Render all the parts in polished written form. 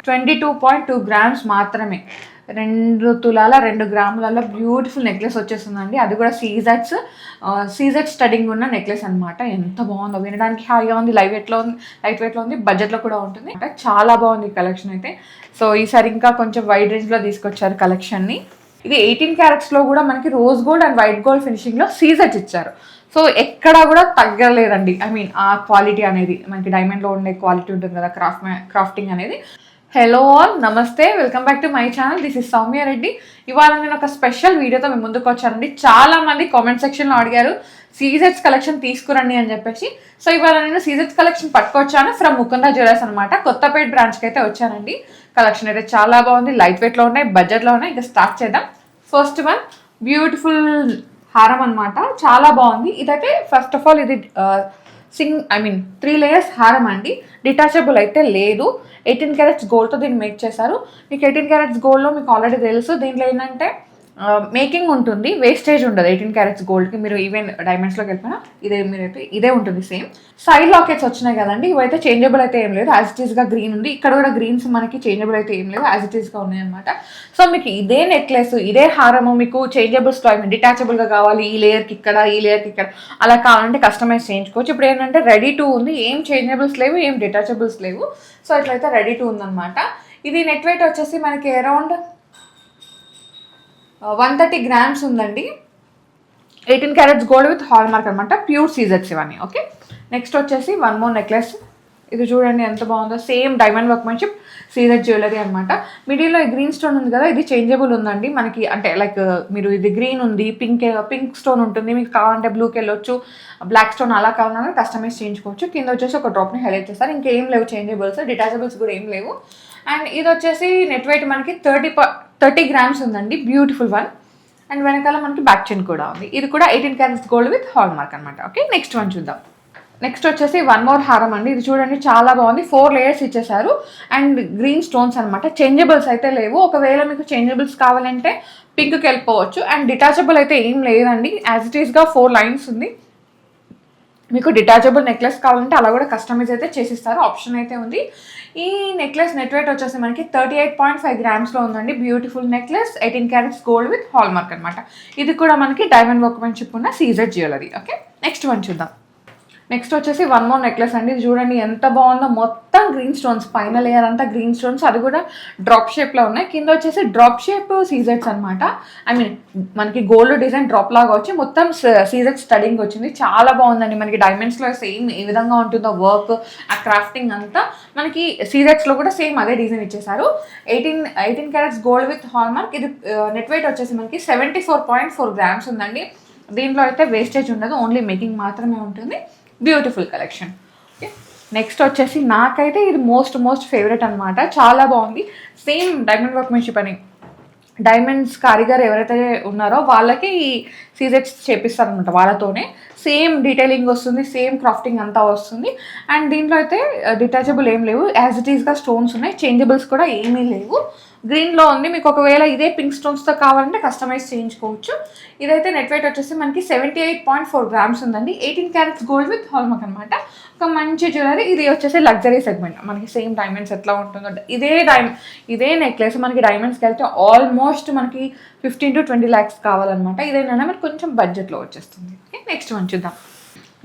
22.2 grams మాత్రమే. 2 తులాల 2 గ్రాములలో beautiful necklace వచ్చేస్తుందండి. అది కూడా సీజెడ్ స్టడింగ్ ఉన్న నెక్లెస్ అనమాట. ఎంత బాగుందో, వినడానికి హాయిగా ఉంది, లైట్ వెయిట్లో ఉంది, బడ్జెట్లో కూడా ఉంటుంది. చాలా బాగుంది ఈ కలెక్షన్ అయితే. సో ఈసారి ఇంకా కొంచెం వైడ్ రేంజ్లో తీసుకొచ్చారు కలెక్షన్ని. ఇది 18 క్యారెట్స్లో కూడా మనకి rose gold and white gold ఫినిషింగ్లో సీజెడ్స్ ఇచ్చారు. సో ఎక్కడా కూడా తగ్గలేదండి. ఐ మీన్ ఆ క్వాలిటీ అనేది మనకి డైమండ్లో ఉండే క్వాలిటీ ఉంటుంది కదా, క్రాఫ్టింగ్ అనేది. హలో ఆల్, నమస్తే, welcome back to my channel. This is Soumya Reddy. ఇవాళ నేను ఒక స్పెషల్ వీడియోతో మేము ముందుకు వచ్చానండి. చాలా మంది కామెంట్ సెక్షన్లో అడిగారు సీజెడ్స్ కలెక్షన్ తీసుకురండి అని చెప్పేసి. సో ఇవాళ నేను సీజెడ్స్ కలెక్షన్ పట్టుకొచ్చాను ఫ్రమ్ ముకుంద జ్యువెలర్స్ అనమాట. కొత్తపేట బ్రాంచ్కి అయితే వచ్చానండి. కలెక్షన్ అయితే చాలా బాగుంది, లైట్ వెయిట్లో ఉన్నాయి, బడ్జెట్లో ఉన్నాయి. ఇంకా స్టార్ట్ చేద్దాం. ఫస్ట్ వన్ బ్యూటిఫుల్ హారం అనమాట, చాలా బాగుంది. ఇదైతే ఫస్ట్ ఆఫ్ ఆల్ ఇది 3 లేయర్స్ హారం అండి. డిటాచబుల్ అయితే లేదు. 18 క్యారెట్స్ గోల్డ్తో దీన్ని మేక్ చేశారు. మీకు 18 క్యారెట్స్ గోల్డ్లో మీకు ఆల్రెడీ తెలుసు, దీంట్లో ఏంటంటే మేకింగ్ ఉంటుంది, వేస్టేజ్ ఉండదు. 18 క్యారెట్స్ గోల్డ్కి మీరు ఈవెన్ డైమండ్స్లోకి వెళ్ళిపోయినా ఇదే ఉంటుంది సేమ్. సైడ్ లాకెట్స్ వచ్చినాయి కదండి, ఇవైతే చేంజబుల్ అయితే ఏం లేదు, యాజ్ ఇట్ ఈస్గా గ్రీన్ ఉంది. ఇక్కడ కూడా గ్రీన్స్ మనకి చేంజబుల్ అయితే ఏం లేవు, యాజ్ ఇట్ ఈస్గా ఉన్నాయి అనమాట. సో మీకు ఇదే నెక్లెస్, ఇదే హారము మీకు చేంజబుల్స్లో ఐ మీన్ డిటాచబుల్గా కావాలి, ఈ లేయర్కి ఇక్కడ, ఈ లేయర్కి ఇక్కడ, అలా కావాలంటే కస్టమైజ్ చేయించుకోవచ్చు. ఇప్పుడు ఏంటంటే రెడీ టు ఉంది, ఏం చేంజబుల్స్ లేవు, ఏం డిటాచబుల్స్ లేవు. సో ఇట్లయితే రెడీ టు ఉందన్నమాట. ఇది నెట్ వెయిట్ వచ్చేసి మనకి అరౌండ్ 130 గ్రామ్స్ ఉందండి. 18 carats gold with hall mark అనమాట, ప్యూర్ సీజెడ్స్ ఇవన్నీ. ఓకే, నెక్స్ట్ వచ్చేసి వన్ మోర్ నెక్లెస్. ఇది చూడండి ఎంత బాగుందో, same diamond workmanship CZ jewellery అనమాట. మిడిల్లో ఈ గ్రీన్ స్టోన్ ఉంది కదా, ఇది చేంజబుల్ ఉందండి మనకి. అంటే లైక్ మీరు ఇది గ్రీన్ ఉంది, పింక్ స్టోన్ ఉంటుంది, మీకు కావాలంటే బ్లూకి వెళ్ళొచ్చు, బ్లాక్ స్టోన్ అలా కావాలన్నా కస్టమైజ్ చేయించుకోవచ్చు. కింద వచ్చేసి ఒక డ్రాప్ని హైలైట్ చేస్తారు. ఇంకేం లేవు చేంజబుల్స్, డిటాచబుల్స్ కూడా ఏం లేవు. అండ్ ఇది వచ్చేసి నెట్ వెయిట్ మనకి 30 గ్రామ్స్ ఉందండి, బ్యూటిఫుల్ వన్. అండ్ వెనకాల మనకి బ్యాక్ చైన్ కూడా ఉంది. ఇది కూడా 18 carats gold with hall mark అనమాట. ఓకే, నెక్స్ట్ వన్ చూద్దాం. నెక్స్ట్ వచ్చేసి వన్ మోర్ హారం అండి. ఇది చూడండి చాలా బాగుంది, 4 లేయర్స్ ఇచ్చేసారు అండ్ గ్రీన్ స్టోన్స్ అనమాట. చేంజబుల్స్ అయితే లేవు. ఒకవేళ మీకు చేంజబుల్స్ కావాలంటే పింక్కి వెళ్ళిపోవచ్చు. అండ్ డిటాచబుల్ అయితే ఏం లేదండి, యాజ్ ఇట్ ఈస్గా 4 లైన్స్ ఉంది. మీకు డిటాచబుల్ నెక్లెస్ కావాలంటే అలా కూడా కస్టమైజ్ అయితే చేసిస్తారు, ఆప్షన్ అయితే ఉంది. ఈ నెక్లెస్ నెట్ వెయిట్ వచ్చేసి మనకి 38.5 గ్రామ్స్లో ఉందండి. Beautiful necklace, 18 carats gold with hall mark అనమాట. ఇది కూడా మనకి డైమండ్ వర్క్మెన్షిప్ ఉన్న CZ jewellery. Okay, next one చూద్దాం. నెక్స్ట్ వచ్చేసి వన్ మోర్ నెక్లెస్ అండి. ఇది చూడండి ఎంత బాగుందో, మొత్తం గ్రీన్ స్టోన్స్, పైన లేయర్ అంతా గ్రీన్ స్టోన్స్, అది కూడా డ్రాప్ షేప్లో ఉన్నాయి. కింద వచ్చేసి డ్రాప్ షేప్ సీజెడ్స్ అనమాట. ఐ మీన్ మనకి గోల్డ్ డిజైన్ డ్రాప్ లాగా వచ్చి మొత్తం సీజెడ్ స్టడింగ్ వచ్చింది. చాలా బాగుందండి. మనకి డైమండ్స్లో సేమ్ ఏ విధంగా ఉంటుందో వర్క్, ఆ క్రాఫ్టింగ్ అంతా మనకి సీజెడ్స్లో కూడా సేమ్ అదే డిజైన్ ఇచ్చేసారు. 18 carats gold with hall mark. ఇది నెట్ వెయిట్ వచ్చేసి మనకి 74.4 గ్రామ్స్ ఉందండి. దీంట్లో అయితే వేస్టేజ్ ఉండదు, ఓన్లీ మేకింగ్ మాత్రమే ఉంటుంది. Beautiful collection. ఓకే, నెక్స్ట్ వచ్చేసి నాకైతే ఇది మోస్ట్ ఫేవరెట్ అనమాట. చాలా బాగుంది. సేమ్ డైమండ్ వర్క్మెన్షిప్ అని డైమండ్స్ కారిగర్ ఎవరైతే ఉన్నారో వాళ్ళకి ఈ సీజెడ్స్ చేపిస్తారనమాట. వాళ్ళతోనే సేమ్ డీటెయిలింగ్ వస్తుంది, సేమ్ క్రాఫ్టింగ్ అంతా వస్తుంది. అండ్ దీంట్లో అయితే డిటాచబుల్ ఏం లేవు, యాజ్ ఇట్ ఈస్గా స్టోన్స్ ఉన్నాయి. చేంజబుల్స్ కూడా ఏమీ లేవు. గ్రీన్లో ఉంది. మీకు ఒకవేళ ఇదే పింక్ స్టోన్స్తో కావాలంటే కస్టమైజ్ చేయించుకోవచ్చు. ఇదైతే నెట్ వెయిట్ వచ్చేసి మనకి 78.4 గ్రామ్స్ ఉందండి. 18 carats gold with hall mark అనమాట. ఒక మంచి జ్యువెలరీ. ఇది వచ్చేసి లగ్జరీ సెగ్మెంట్. మనకి సేమ్ డైమండ్స్ ఎట్లా ఉంటుందో ఇదే నెక్లెస్ మనకి డైమండ్స్కి వెళ్తే ఆల్మోస్ట్ మనకి 15 to 20 lakhs కావాలన్నమాట. ఇదేంటంటే మనకి కొంచెం బడ్జెట్లో వచ్చేస్తుంది. ఓకే, నెక్స్ట్ వన్ చూద్దాం.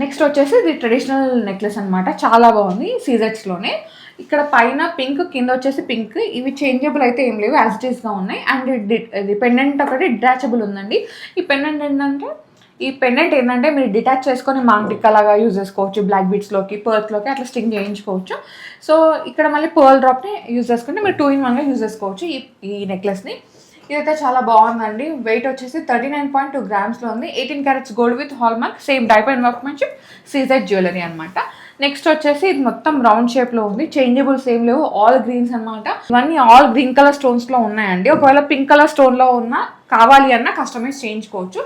నెక్స్ట్ వచ్చేసి ఇది ట్రెడిషనల్ నెక్లెస్ అనమాట. చాలా బాగుంది, సీజెడ్స్లోనే. ఇక్కడ పైన పింక్, కింద వచ్చేసి పింక్. ఇవి చేంజబుల్ అయితే ఏం లేవు, యాజ్ ఇట్ ఈస్గా ఉన్నాయి. అండ్ ఇది పెండెంట్ ఒకటి డిటాచబుల్ ఉందండి. ఈ పెండెంట్ ఏంటంటే మీరు డిటాచ్ చేసుకొని మాంగ్టిక్ అలాగా యూజ్ చేసుకోవచ్చు, బ్లాక్ బీట్స్లోకి, పర్ల్స్లోకి అట్లా స్టింగ్ చేయించుకోవచ్చు. సో ఇక్కడ మళ్ళీ పర్ల్ డ్రాప్ని యూజ్ చేసుకుంటే మీరు 2-in-1గా యూజ్ చేసుకోవచ్చు ఈ నెక్లెస్ని. ఇదైతే చాలా బాగుందండి. వెయిట్ వచ్చేసి 39.2 గ్రామ్స్లో ఉంది. 18 carats gold with hall mark, same diamond workmanship CZ jewellery అనమాట. నెక్స్ట్ వచ్చేసి ఇది మొత్తం రౌండ్ షేప్లో ఉంది. చేంజబుల్స్ ఏం లేవు, ఆల్ గ్రీన్స్ అనమాట. ఇవన్నీ ఆల్ గ్రీన్ కలర్ స్టోన్స్లో ఉన్నాయండి. ఒకవేళ పింక్ కలర్ స్టోన్లో ఉన్నా కావాలి అన్నా కస్టమైజ్ చేయించుకోవచ్చు.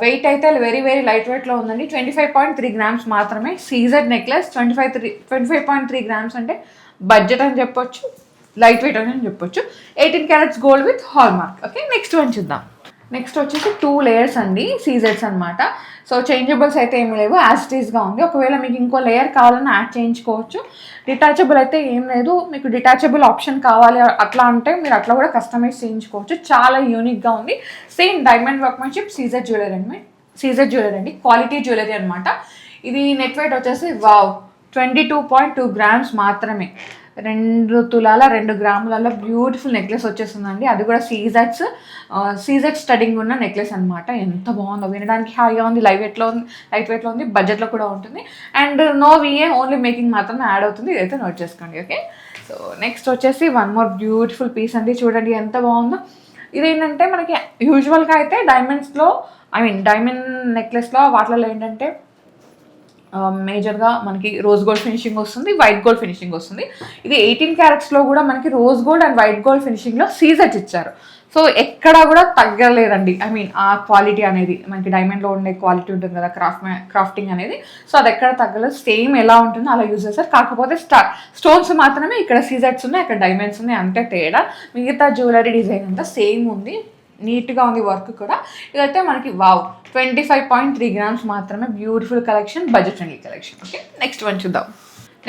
వెయిట్ అయితే వెరీ లైట్ వెయిట్లో ఉందండి. 25.3 గ్రామ్స్ మాత్రమే. సీజెడ్ నెక్లెస్ 25.3 గ్రామ్స్ అంటే బడ్జెట్ అని చెప్పొచ్చు, లైట్ వెయిట్ అని చెప్పొచ్చు. 18 carats gold with hall mark. Okay, next one చూద్దాం. నెక్స్ట్ వచ్చేసి 2 లేయర్స్ అండి, సీజెట్స్ అనమాట. సో చేంజబుల్స్ అయితే ఏమి లేవు, యాజిటీస్గా ఉంది. ఒకవేళ మీకు ఇంకో లేయర్ కావాలని యాడ్ చేయించుకోవచ్చు. డిటాచబుల్ అయితే ఏం లేదు. మీకు డిటాచబుల్ ఆప్షన్ కావాలి అట్లా అంటే మీరు అట్లా కూడా కస్టమైజ్ చేయించుకోవచ్చు. చాలా యూనిక్గా ఉంది. Same diamond workmanship CZ jewellery అండి, క్వాలిటీ జ్యువెలరీ అనమాట. ఇది నెట్ వెయిట్ వచ్చేసి 22.2 గ్రామ్స్ మాత్రమే. 2 తులాల 2 గ్రాములలో బ్యూటిఫుల్ నెక్లెస్ వచ్చేస్తుందండి. అది కూడా సీజెడ్ స్టడింగ్ ఉన్న నెక్లెస్ అనమాట. ఎంత బాగుందో, వినడానికి హాయిగా ఉంది, లైట్ వెయిట్లో ఉంది, బడ్జెట్లో కూడా ఉంటుంది. And no VA, only making మాత్రమే యాడ్ అవుతుంది. ఇదైతే నోట్ చేసుకోండి. ఓకే, సో నెక్స్ట్ వచ్చేసి 1 మోర్ బ్యూటిఫుల్ పీస్ అండి. చూడండి ఎంత బాగుందో. ఇదేంటంటే మనకి యూజువల్గా అయితే డైమండ్ నెక్లెస్లో వాటిలో ఏంటంటే మేజర్గా మనకి రోజ్ గోల్డ్ ఫినిషింగ్ వస్తుంది, వైట్ గోల్డ్ ఫినిషింగ్ వస్తుంది. ఇది 18 క్యారెట్స్లో కూడా మనకి rose gold and white gold ఫినిషింగ్లో సీజెట్స్ ఇచ్చారు. సో ఎక్కడా కూడా తగ్గలేదండి. ఆ క్వాలిటీ అనేది మనకి డైమండ్లో ఉండే క్వాలిటీ ఉంటుంది కదా, క్రాఫ్టింగ్ అనేది. సో అది ఎక్కడ తగ్గలేదు, సేమ్ ఎలా ఉంటుందో అలా యూజ్ చేస్తారు. కాకపోతే స్టోన్స్ మాత్రమే ఇక్కడ సీజెట్స్ ఉన్నాయి, అక్కడ డైమండ్స్ ఉన్నాయి, అంతే తేడా. మిగతా జ్యువెలరీ డిజైన్ అంతా సేమ్ ఉంది, నీట్గా ఉంది వర్క్ కూడా. ఇదైతే మనకి 25.3 గ్రామ్స్ మాత్రమే. Beautiful collection, budget friendly collection. Okay, next one చూద్దాం.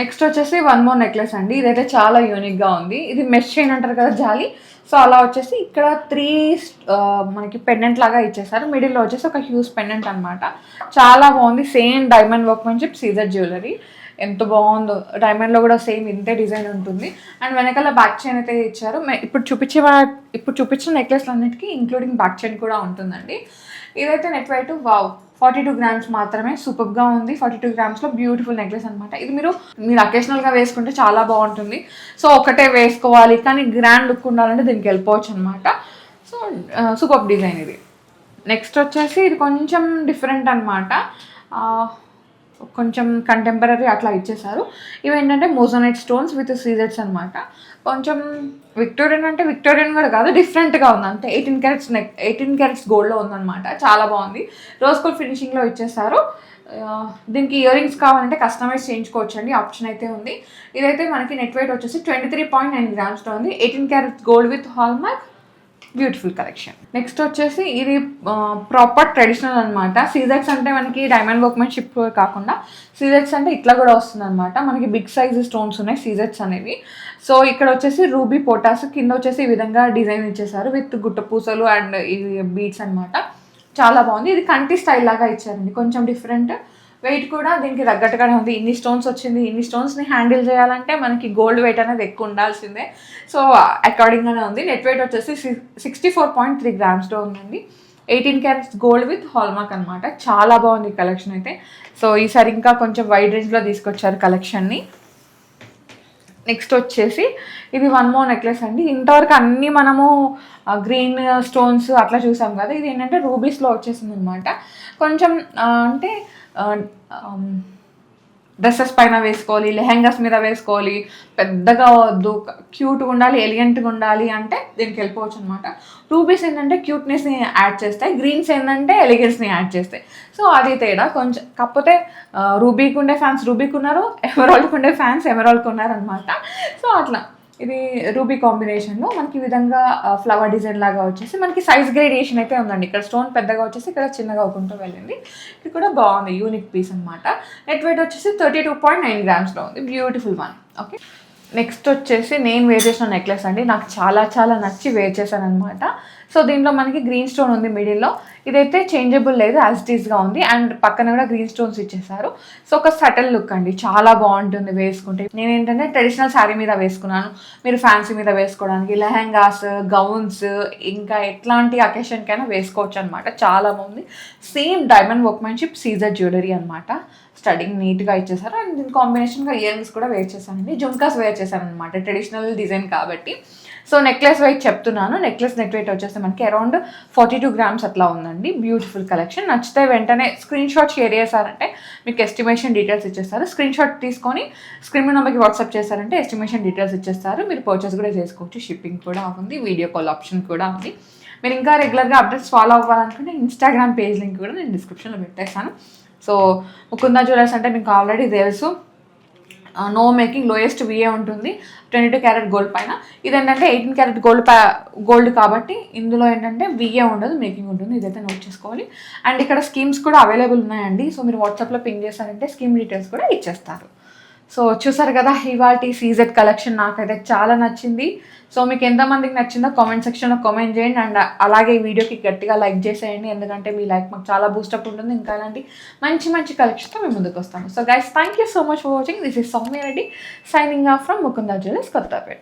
నెక్స్ట్ వచ్చేసి 1 మోర్ నెక్లెస్ అండి. ఇదైతే చాలా యూనిక్గా ఉంది. ఇది మెష్ చైన్ అంటారు కదా, జాలి. సో అలా వచ్చేసి ఇక్కడ 3 మనకి పెండెంట్ లాగా ఇచ్చేసారు. మిడిల్లో వచ్చేసి ఒక హ్యూజ్ పెండెంట్ అనమాట. చాలా బాగుంది. సేమ్ డైమండ్ వర్క్మెన్షిప్ సీజర్ జ్యువెలరీ. ఎంత బాగుందో, డైమండ్లో కూడా సేమ్ ఇంతే డిజైన్ ఉంటుంది. అండ్ వెనకాల బ్యాక్ చైన్ అయితే ఇచ్చారు. ఇప్పుడు చూపించిన నెక్లెస్లు అన్నిటికీ ఇంక్లూడింగ్ బ్యాక్ చైన్ కూడా ఉంటుందండి. ఇదైతే నెట్ వెయిట్ 42 గ్రామ్స్ మాత్రమే. సూపర్గా ఉంది. 42 గ్రామ్స్లో బ్యూటిఫుల్ నెక్లెస్ అనమాట. ఇది మీరు అకేషనల్గా వేసుకుంటే చాలా బాగుంటుంది. సో ఒకటే వేసుకోవాలి కానీ గ్రాండ్ లుక్ ఉండాలంటే దీనికి వెళ్ళిపోవచ్చు అనమాట. సో సూపర్ డిజైన్ ఇది. నెక్స్ట్ వచ్చేసి ఇది కొంచెం డిఫరెంట్ అనమాట, కొంచెం కంటెంపరీ అట్లా ఇచ్చేసారు. ఇవి ఏంటంటే మోజోనైట్ స్టోన్స్ విత్ సీజెట్స్ అనమాట. కొంచెం విక్టోరియన్ కూడా కాదు, డిఫరెంట్గా ఉంది అంతే. 18 క్యారెట్స్ గోల్డ్లో ఉందన్నమాట. చాలా బాగుంది. రోజ్ గోల్డ్ ఫినిషింగ్లో ఇచ్చేసారు. దీనికి ఇయర్ రింగ్స్ కావాలంటే కస్టమైజ్ చేయించుకోవచ్చు అండి, ఆప్షన్ అయితే ఉంది. ఇదైతే మనకి నెట్ వెయిట్ వచ్చేసి 23.9 గ్రామ్స్లో ఉంది. 18 carats gold with hall mark. Beautiful collection. Next వచ్చేసి ఇది ప్రాపర్ ట్రెడిషనల్ అనమాట. సీజెట్స్ అంటే మనకి డైమండ్ వర్క్మెన్షిప్ కాకుండా సీజెట్స్ అంటే ఇట్లా కూడా వస్తుంది అనమాట. మనకి బిగ్ సైజ్ స్టోన్స్ ఉన్నాయి సీజెట్స్ అనేవి. సో ఇక్కడ వచ్చేసి రూబీ పోటాస్, కింద వచ్చేసి ఈ విధంగా డిజైన్ ఇచ్చేసారు విత్ గుట్ట పూసలు అండ్ ఇది బీడ్స్ అనమాట. చాలా బాగుంది. ఇది కంటి స్టైల్ లాగా ఇచ్చారండి, కొంచెం డిఫరెంట్. వెయిట్ కూడా దీనికి తగ్గట్టుగానే ఉంది. ఇన్ని స్టోన్స్ వచ్చింది, ఇన్ని స్టోన్స్ని హ్యాండిల్ చేయాలంటే మనకి గోల్డ్ వెయిట్ అనేది ఎక్కువ ఉండాల్సిందే. సో అకార్డింగ్గానే ఉంది. నెట్ వెయిట్ వచ్చేసి 64.3 గ్రామ్స్లో ఉందండి. 18 క్యారెట్స్ గోల్డ్ విత్ హాల్మార్క్ అనమాట. చాలా బాగుంది కలెక్షన్ అయితే. సో ఈసారి ఇంకా కొంచెం వైడ్ రేంజ్లో తీసుకొచ్చారు కలెక్షన్ని. నెక్స్ట్ వచ్చేసి ఇది 1 మోర్ నెక్లెస్ అండి. ఇంతవరకు అన్నీ మనము గ్రీన్ స్టోన్స్ అట్లా చూసాం కదా, ఇది ఏంటంటే రూబీస్లో వచ్చేసింది అనమాట. కొంచెం అంటే డ్రెస్సెస్ పైన వేసుకోవాలి, లెహెంగాస్ మీద వేసుకోవాలి, పెద్దగా వద్దు, క్యూట్గా ఉండాలి, ఎలిగెంట్గా ఉండాలి అంటే దీనికి వెళ్ళిపోవచ్చు అనమాట. రూబీస్ ఏంటంటే క్యూట్నెస్ని యాడ్ చేస్తాయి, గ్రీన్స్ ఏంటంటే ఎలిగెన్స్ని యాడ్ చేస్తాయి. సో అది తేడా కొంచెం. కాకపోతే రూబీకి ఉండే ఫ్యాన్స్ రూబీకి ఉన్నారు, ఎమరాల్డ్కి ఉండే ఫ్యాన్స్ ఎమరాల్డ్కి ఉన్నారనమాట. సో అట్లా ఇది రూబీ కాంబినేషన్లో మనకి ఈ విధంగా ఫ్లవర్ డిజైన్ లాగా వచ్చేసి మనకి సైజ్ గ్రేడియేషన్ అయితే ఉందండి. ఇక్కడ స్టోన్ పెద్దగా వచ్చేసి ఇక్కడ చిన్నగా అవుకుంటూ వెళ్ళింది. ఇది కూడా బాగుంది, యూనిక్ పీస్ అనమాట. నెట్ వెయిట్ వచ్చేసి 32.9 గ్రామ్స్లో ఉంది. Beautiful one. ఓకే, నెక్స్ట్ వచ్చేసి నేను వేర్ చేసిన నెక్లెస్ అండి. నాకు చాలా చాలా నచ్చి వేర్ చేశాను అనమాట. సో దీంట్లో మనకి గ్రీన్ స్టోన్ ఉంది మిడిల్లో. ఇదైతే చేంజబుల్ లేదు, యాజ్ ఇట్ ఈస్గా ఉంది. అండ్ పక్కన కూడా గ్రీన్ స్టోన్స్ ఇచ్చేసారు. సో ఒక సటిల్ లుక్ అండి, చాలా బాగుంటుంది వేసుకుంటే. నేను ఏంటంటే ట్రెడిషనల్ శారీ మీద వేసుకున్నాను, మీరు ఫ్యాన్సీ మీద వేసుకోవడానికి లెహెంగాస్, గౌన్స్, ఇంకా ఎట్లాంటి అకేషన్కైనా వేసుకోవచ్చు అనమాట. చాలా బాగుంది. సేమ్ డైమండ్ వర్క్మెన్షిప్ సీజర్ జ్యువెలరీ అనమాట. స్టడింగ్ నీట్గా ఇచ్చేసారు. అండ్ దీని కాంబినేషన్గా ఇయర్ రింగ్స్ కూడా వేర్ చేశానండి. జుమ్కాస్ వేర్ చేశాను అనమాట, ట్రెడిషనల్ డిజైన్ కాబట్టి. సో నెక్లెస్ వెయిట్ చెప్తున్నాను. నెక్లెస్ నెట్ వెయిట్ వచ్చేసి మనకి అరౌండ్ 42 గ్రామ్స్ అట్లా ఉందండి. Beautiful collection. నచ్చితే వెంటనే స్క్రీన్ షాట్ షేర్ చేశారంటే మీకు ఎస్టిమేషన్ డీటెయిల్స్ ఇచ్చేస్తారు. స్క్రీన్ షాట్ తీసుకొని స్క్రీన్ నెంబర్కి వాట్సాప్ చేశారంటే ఎస్టిమేషన్ డీటెయిల్స్ ఇచ్చేస్తారు. మీరు పర్చేస్ కూడా చేసుకోవచ్చు. షిప్పింగ్ కూడా ఉంది, వీడియో కాల్ ఆప్షన్ కూడా ఉంది. మీరు ఇంకా రెగ్యులర్గా అప్డేట్స్ ఫాలో అవ్వాలనుకుంటే ఇన్స్టాగ్రామ్ పేజ్ లింక్ కూడా నేను డిస్క్రిప్షన్లో పెట్టేస్తాను. సో ముకుందా జ్యువెలర్స్ అంటే మీకు ఆల్రెడీ తెలుసు, నో మేకింగ్, లోయెస్ట్ విఏ ఉంటుంది 22 క్యారెట్ గోల్డ్ పైన. ఇదేంటంటే 18 క్యారెట్ గోల్డ్ కాబట్టి ఇందులో ఏంటంటే విఏ ఉండదు, మేకింగ్ ఉంటుంది. ఇదైతే నోట్ చేసుకోవాలి. అండ్ ఇక్కడ స్కీమ్స్ కూడా అవైలబుల్ ఉన్నాయండి. సో మీరు వాట్సాప్లో పింగ్ చేశారంటే స్కీమ్ డీటెయిల్స్ కూడా ఇచ్చేస్తారు. సో చూసారు కదా ఇవాటి సీజెడ్ కలెక్షన్, నాకైతే చాలా నచ్చింది. సో మీకు ఎంతమందికి నచ్చిందో కామెంట్ సెక్షన్లో కామెంట్ చేయండి. అండ్ అలాగే ఈ వీడియోకి గట్టిగా లైక్ చేసేయండి, ఎందుకంటే మీ లైక్ మాకు చాలా బూస్టప్ ఉంటుంది. ఇంకా ఇలాంటి మంచి మంచి కలెక్షన్తో మేము ముందుకు వస్తాము. So guys, thank you so much for watching. This is Soumya Reddy signing off from Mukunda jewellers, Kothapeta.